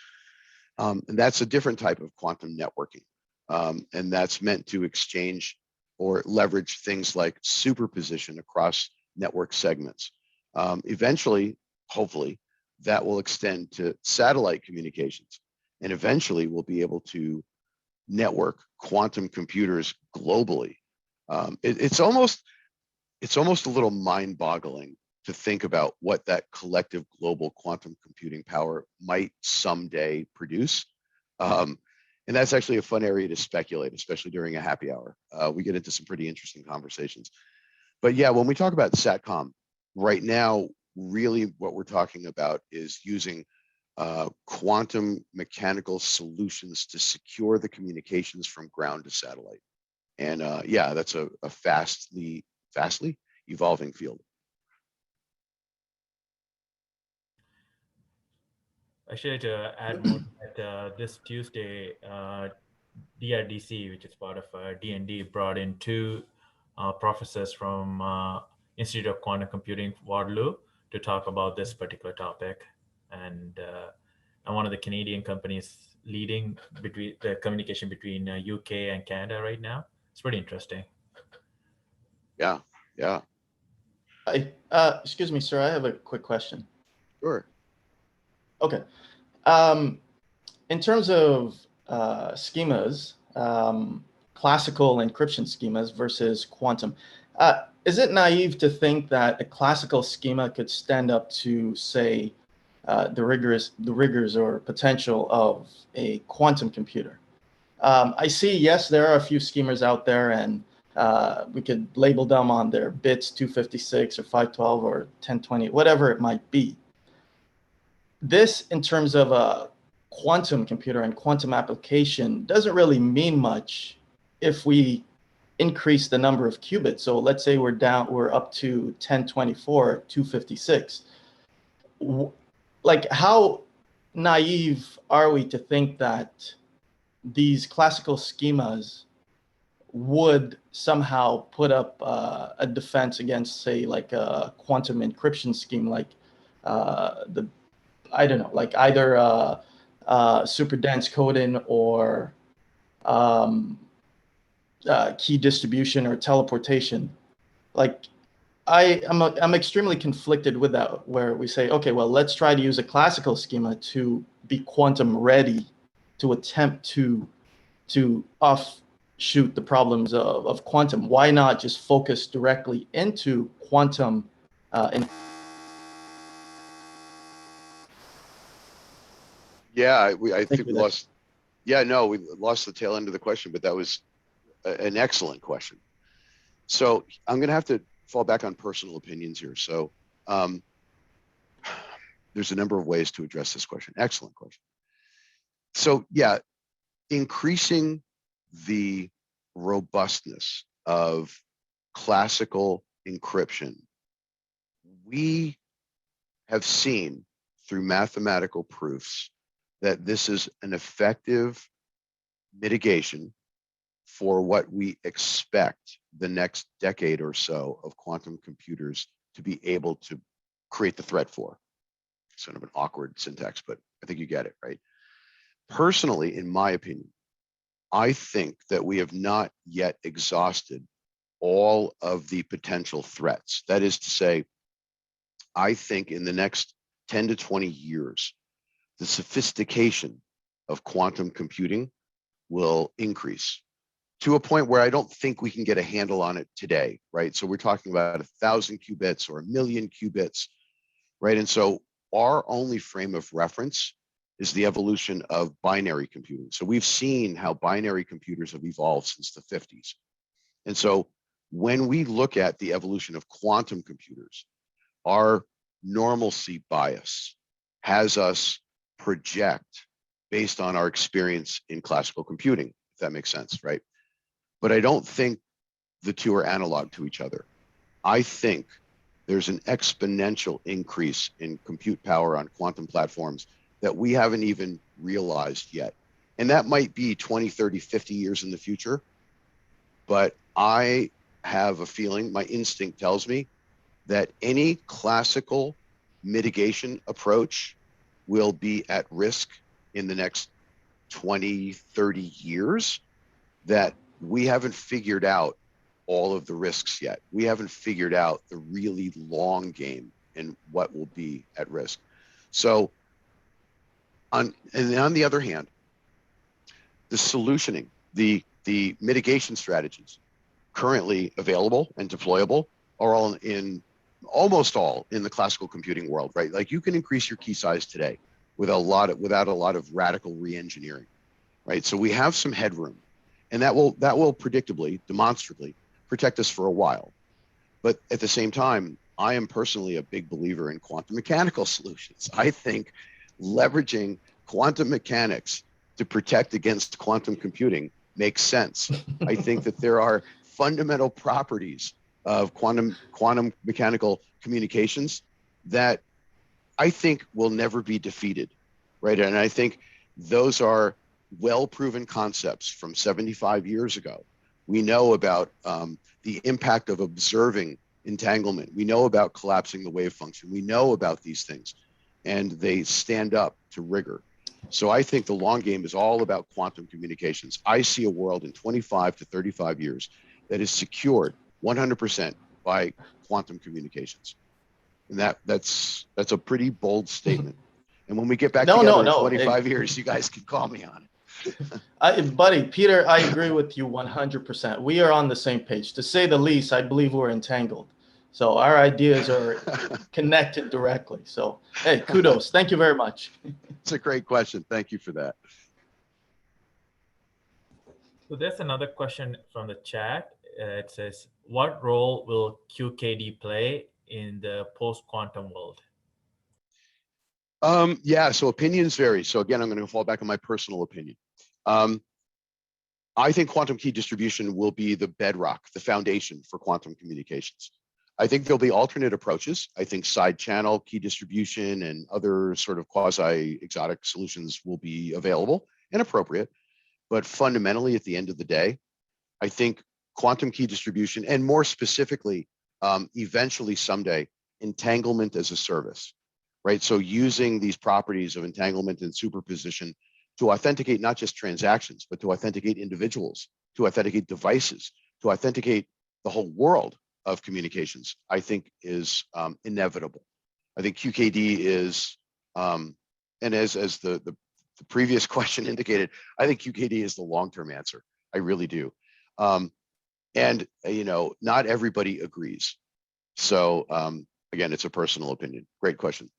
And that's a different type of quantum networking. And that's meant to exchange or leverage things like superposition across network segments. Eventually, hopefully, that will extend to satellite communications. And eventually, we'll be able to network quantum computers globally. It's almost a little mind-boggling to think about what that collective global quantum computing power might someday produce. And that's actually a fun area to speculate, especially during a happy hour. We get into some pretty interesting conversations. But yeah, when we talk about SATCOM, right now, really what we're talking about is using quantum mechanical solutions to secure the communications from ground to satellite. And yeah, that's a fastly evolving field. Actually, to add more, that this Tuesday, DRDC, which is part of D&D, brought in two professors from Institute of Quantum Computing, Waterloo, to talk about this particular topic. And one of the Canadian companies leading between the communication between UK and Canada right now. It's pretty interesting. Yeah, yeah. Excuse me, sir, I have a quick question. Sure. Okay. In terms of schemas, classical encryption schemas versus quantum, is it naive to think that a classical schema could stand up to, say, the rigors or potential of a quantum computer? I see, yes, there are a few schemas out there, and we could label them on their bits 256 or 512 or 1020, whatever it might be. This, in terms of a quantum computer and quantum application, doesn't really mean much if we increase the number of qubits. So let's say we're up to 1024, 256. Like, how naive are we to think that these classical schemas would somehow put up a defense against, say, like a quantum encryption scheme, like I don't know, like either super dense coding or key distribution or teleportation. Like I'm extremely conflicted with that, where we say, okay, well, let's try to use a classical schema to be quantum ready to attempt to offshoot the problems of quantum. Why not just focus directly into quantum Yeah, I think we lost. Yeah, no, we lost the tail end of the question, but that was an excellent question. So I'm going to have to fall back on personal opinions here. So there's a number of ways to address this question. Excellent question. So yeah, increasing the robustness of classical encryption, we have seen through mathematical proofs that this is an effective mitigation for what we expect the next decade or so of quantum computers to be able to create the threat for. Sort of an awkward syntax, but I think you get it, right? Personally, in my opinion, I think that we have not yet exhausted all of the potential threats. That is to say, I think in the next 10 to 20 years, the sophistication of quantum computing will increase to a point where I don't think we can get a handle on it today, right? So we're talking about 1,000 qubits or 1,000,000 qubits, right? And so our only frame of reference is the evolution of binary computing. So we've seen how binary computers have evolved since the 50s. And so when we look at the evolution of quantum computers, our normalcy bias has us project based on our experience in classical computing, if that makes sense, right? But I don't think the two are analog to each other. I think there's an exponential increase in compute power on quantum platforms that we haven't even realized yet. And that might be 20, 30, 50 years in the future. But I have a feeling, my instinct tells me, that any classical mitigation approach will be at risk in the next 20, 30 years, that we haven't figured out all of the risks yet. We haven't figured out the really long game and what will be at risk. So, on the other hand, the solutioning, the mitigation strategies currently available and deployable are all almost all in the classical computing world, right? Like you can increase your key size today without a lot of radical re-engineering, right? So we have some headroom, and that will predictably, demonstrably protect us for a while. But at the same time, I am personally a big believer in quantum mechanical solutions. I think leveraging quantum mechanics to protect against quantum computing makes sense. I think that there are fundamental properties of quantum mechanical communications that I think will never be defeated, right? And I think those are well-proven concepts from 75 years ago. We know about the impact of observing entanglement. We know about collapsing the wave function. We know about these things, and they stand up to rigor. So I think the long game is all about quantum communications. I see a world in 25 to 35 years that is secured 100% by quantum communications. And that's a pretty bold statement. And when we get back together in 25 years, you guys can call me on it. Buddy, Peter, I agree with you 100%. We are on the same page. To say the least, I believe we're entangled. So our ideas are connected directly. So, hey, kudos. Thank you very much. It's a great question. Thank you for that. So there's another question from the chat. It says, what role will QKD play in the post-quantum world? Yeah, so opinions vary. So again, I'm going to fall back on my personal opinion. I think quantum key distribution will be the bedrock, the foundation for quantum communications. I think there'll be alternate approaches. I think side channel key distribution and other sort of quasi-exotic solutions will be available and appropriate. But fundamentally, at the end of the day, I think quantum key distribution, and more specifically, eventually someday, entanglement as a service, right? So using these properties of entanglement and superposition to authenticate not just transactions, but to authenticate individuals, to authenticate devices, to authenticate the whole world of communications, I think is inevitable. I think QKD is, and as the previous question indicated, I think QKD is the long-term answer. I really do. And you know, not everybody agrees. So again, it's a personal opinion. Great question.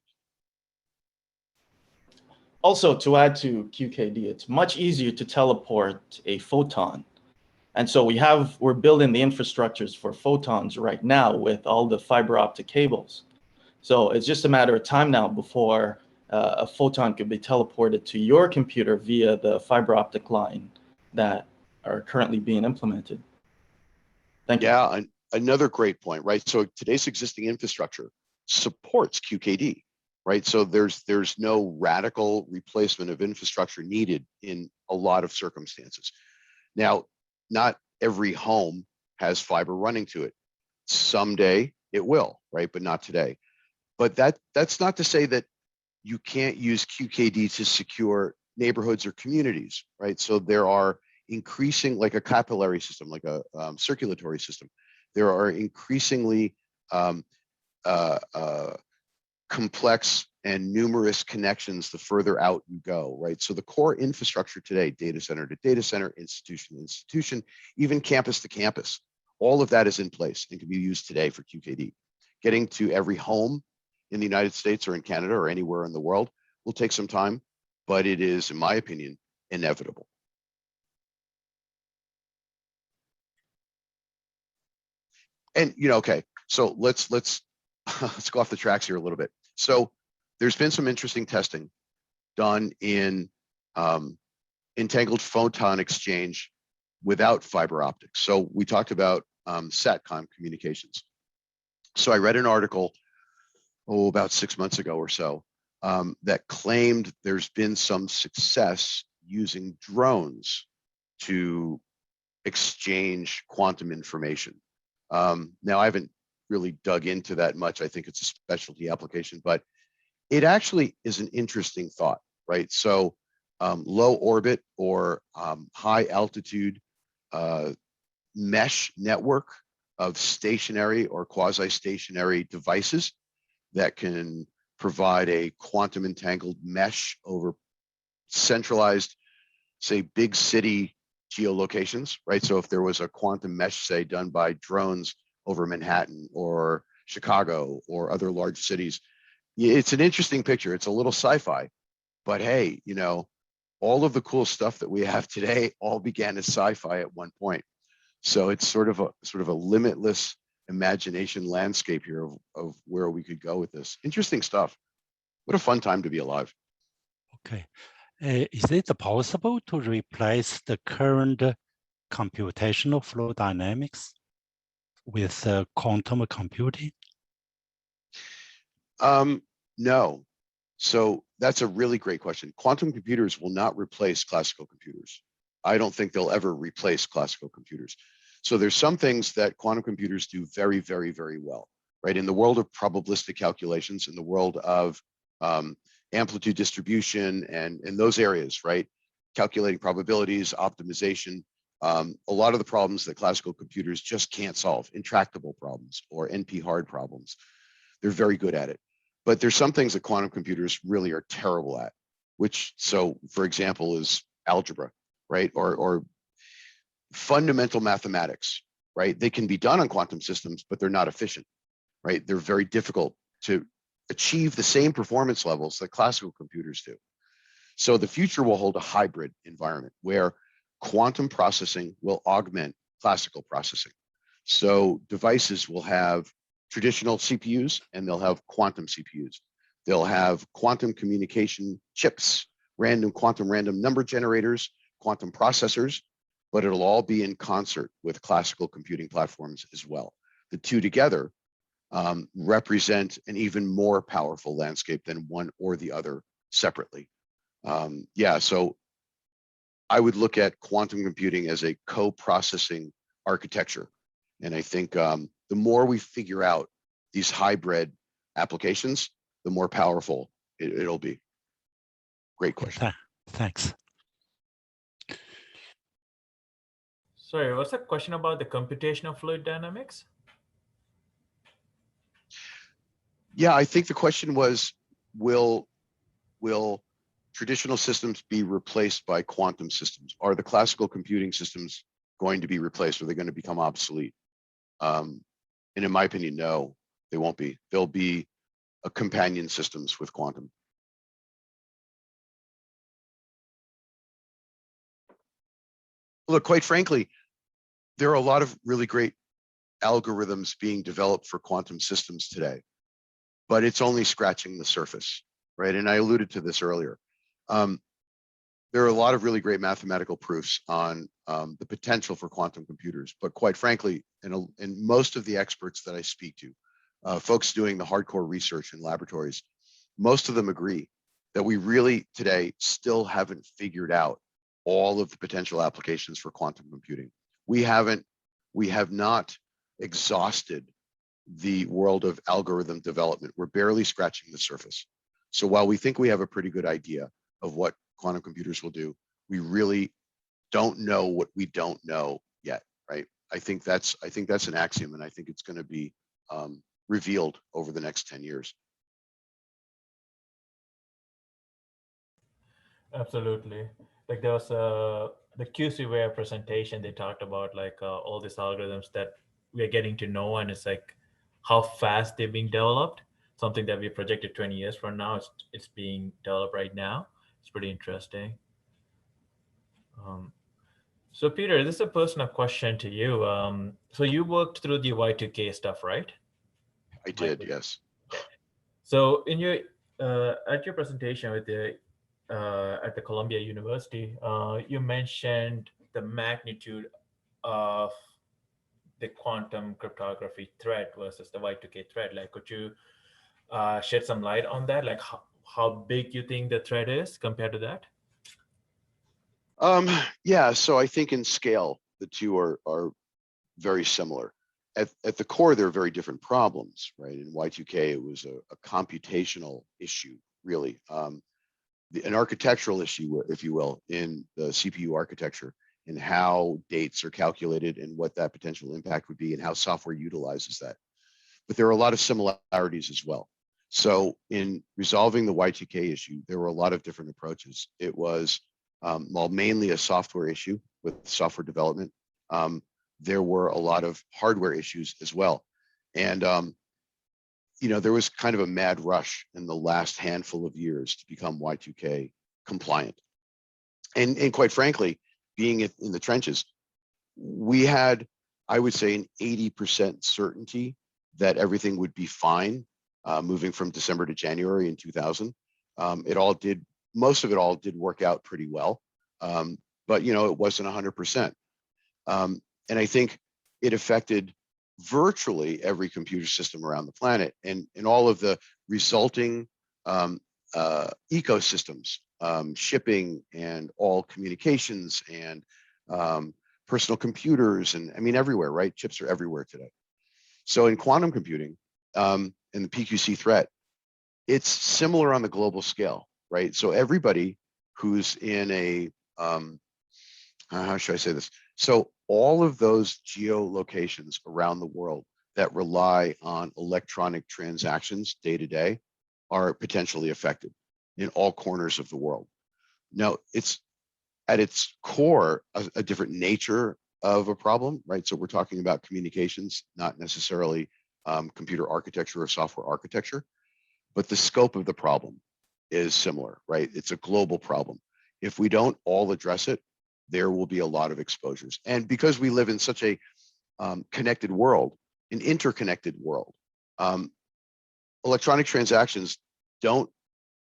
Also, to add to QKD, it's much easier to teleport a photon. And so we're building the infrastructures for photons right now with all the fiber optic cables. So it's just a matter of time now before a photon could be teleported to your computer via the fiber optic line that are currently being implemented. Thank you. Yeah, another great point, right? So today's existing infrastructure supports QKD, right? So there's no radical replacement of infrastructure needed in a lot of circumstances. Now, not every home has fiber running to it. Someday it will, right? But not today. But that's not to say that you can't use QKD to secure neighborhoods or communities, right? So there are increasing, like a capillary system, like a circulatory system. There are increasingly complex and numerous connections the further out you go, right? So the core infrastructure today, data center to data center, institution to institution, even campus to campus, all of that is in place and can be used today for QKD. Getting to every home in the United States or in Canada or anywhere in the world will take some time, but it is, in my opinion, inevitable. And you know, okay, so let's go off the tracks here a little bit. So there's been some interesting testing done in entangled photon exchange without fiber optics. So we talked about SATCOM communications. So I read an article, about 6 months ago or so, that claimed there's been some success using drones to exchange quantum information. Now, I haven't really dug into that much. I think it's a specialty application, but it actually is an interesting thought, right? So low orbit or high altitude mesh network of stationary or quasi-stationary devices that can provide a quantum entangled mesh over centralized, say, big city geolocations, right? So if there was a quantum mesh, say, done by drones over Manhattan or Chicago or other large cities, it's an interesting picture. It's a little sci-fi, but hey, you know, all of the cool stuff that we have today all began as sci-fi at one point. So it's sort of a limitless imagination landscape here of where we could go with this. Interesting stuff. What a fun time to be alive. Okay. Is it possible to replace the current computational flow dynamics with quantum computing? No. So that's a really great question. Quantum computers will not replace classical computers. I don't think they'll ever replace classical computers. So there's some things that quantum computers do very, very, very well, right? In the world of probabilistic calculations, in the world of amplitude distribution and in those areas, right? Calculating probabilities, optimization, a lot of the problems that classical computers just can't solve, intractable problems or NP-hard problems, they're very good at it. But there's some things that quantum computers really are terrible at, which, so for example, is algebra, right? Or fundamental mathematics, right? They can be done on quantum systems, but they're not efficient, right? They're very difficult to achieve the same performance levels that classical computers do. So the future will hold a hybrid environment where quantum processing will augment classical processing. So devices will have traditional CPUs and they'll have quantum CPUs. They'll have quantum communication chips, quantum random number generators, quantum processors, but it'll all be in concert with classical computing platforms as well. The two together represent an even more powerful landscape than one or the other separately. Yeah, so I would look at quantum computing as a co-processing architecture. And I think the more we figure out these hybrid applications, the more powerful it'll be. Great question. Thanks. Sorry, what's the question about the computational fluid dynamics? Yeah, I think the question was, will traditional systems be replaced by quantum systems? Are the classical computing systems going to be replaced? Are they going to become obsolete? And in my opinion, no, they won't be. They'll be a companion systems with quantum. Look, quite frankly, there are a lot of really great algorithms being developed for quantum systems today, but it's only scratching the surface, right? And I alluded to this earlier. There are a lot of really great mathematical proofs on the potential for quantum computers, but quite frankly, and most of the experts that I speak to, folks doing the hardcore research in laboratories, most of them agree that we really today still haven't figured out all of the potential applications for quantum computing. We have not exhausted the world of algorithm development. We're barely scratching the surface. So while we think we have a pretty good idea of what quantum computers will do, we really don't know what we don't know yet, right? I think that's an axiom, and I think it's going to be revealed over the next 10 years. Absolutely. Like there was the QCware presentation, they talked about like all these algorithms that we're getting to know, and it's like how fast they're being developed. Something that we projected 20 years from now, it's being developed right now. It's pretty interesting. So Peter, this is a personal question to you. So you worked through the Y2K stuff, right? I did, yes. So in your at your presentation with the at the Columbia University, you mentioned the magnitude of the quantum cryptography threat versus the Y2K threat. Like, could you shed some light on that? Like how big you think the threat is compared to that? Yeah, so I think in scale, the two are very similar. At the core, they're very different problems, right? In Y2K, it was a computational issue, really. An architectural issue, if you will, in the CPU architecture, and how dates are calculated and what that potential impact would be and how software utilizes that. But there are a lot of similarities as well. So in resolving the Y2K issue, there were a lot of different approaches. It was mainly a software issue with software development. There were a lot of hardware issues as well. And there was kind of a mad rush in the last handful of years to become Y2K compliant. And quite frankly, being in the trenches, we had, I would say, an 80% certainty that everything would be fine moving from December to January in 2000. Most of it all did work out pretty well, but it wasn't 100%. And I think it affected virtually every computer system around the planet, and all of the resulting ecosystems, shipping and all communications and personal computers, and I mean everywhere, right? Chips are everywhere today. So in quantum computing and the Pqc threat, it's similar on the global scale, right? So everybody who's in a, how should I say this? So all of those geolocations around the world that rely on electronic transactions day to day are potentially affected in all corners of the world. Now, it's at its core a different nature of a problem, right? So we're talking about communications, not necessarily computer architecture or software architecture, but the scope of the problem is similar, right? It's a global problem. If we don't all address it, there will be a lot of exposures. And because we live in such a connected world, an interconnected world, electronic transactions don't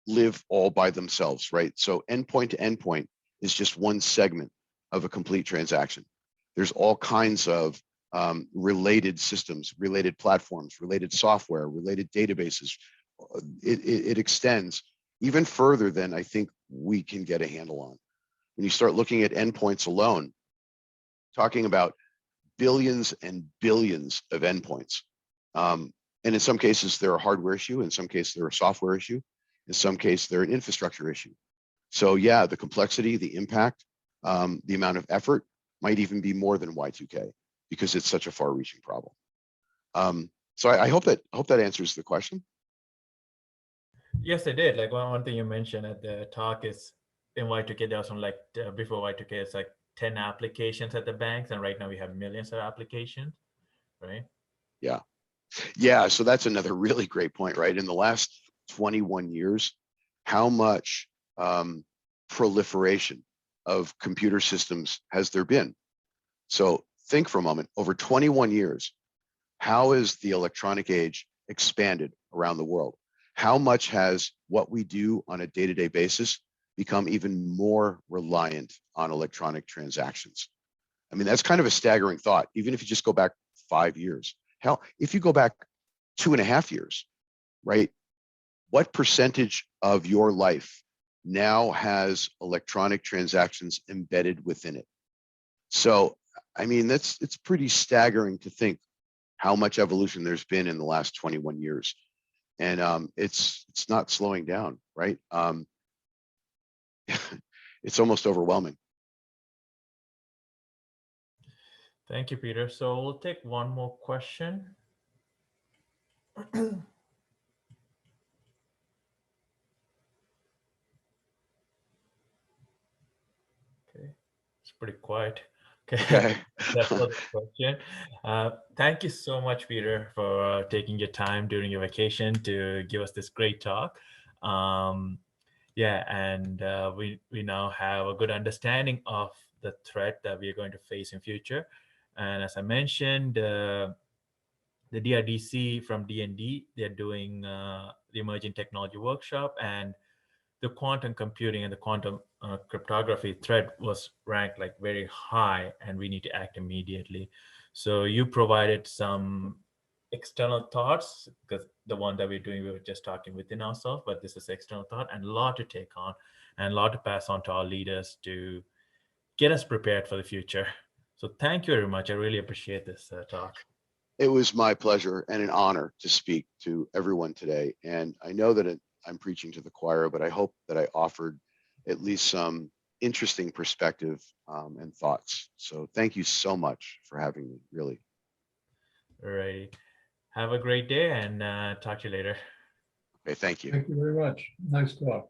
live all by themselves, right? So endpoint to endpoint is just one segment of a complete transaction. There's all kinds of related systems, related platforms, related software, related databases. It extends even further than I think we can get a handle on. when you start looking at endpoints alone, talking about billions and billions of endpoints. And in some cases, they're a hardware issue. In some cases, they're a software issue. In some cases, they're an infrastructure issue. So yeah, the complexity, the impact, the amount of effort might even be more than Y2K because it's such a far-reaching problem. So I hope that answers the question. Yes, it did. Like one thing you mentioned at the talk is in Y2K, there was some like before Y2K, it's like 10 applications at the banks, and right now we have millions of applications, right? Yeah. Yeah, so that's another really great point, right? In the last 21 years, how much proliferation of computer systems has there been? So think for a moment, over 21 years, how has the electronic age expanded around the world? How much has what we do on a day-to-day basis become even more reliant on electronic transactions? I mean, that's kind of a staggering thought, even if you just go back 5 years. Hell, if you go back 2.5 years, right? What percentage of your life now has electronic transactions embedded within it? So, I mean, it's pretty staggering to think how much evolution there's been in the last 21 years. And it's not slowing down, right? It's almost overwhelming. Thank you, Peter. So we'll take one more question. Okay, it's pretty quiet. Okay, that's the question. Thank you so much, Peter, for taking your time during your vacation to give us this great talk. Yeah, and we now have a good understanding of the threat that we are going to face in future. And as I mentioned, the DRDC from DND, they're doing the Emerging Technology Workshop, and the quantum computing and the quantum cryptography threat was ranked like very high, and we need to act immediately. So you provided some external thoughts, because the one that we're doing, we were just talking within ourselves, but this is external thought and a lot to take on and a lot to pass on to our leaders to get us prepared for the future. So thank you very much. I really appreciate this talk. It was my pleasure and an honor to speak to everyone today. And I know that I'm preaching to the choir, but I hope that I offered at least some interesting perspective and thoughts. So thank you so much for having me, really. All right. Have a great day, and talk to you later. Okay, thank you. Thank you very much. Nice talk.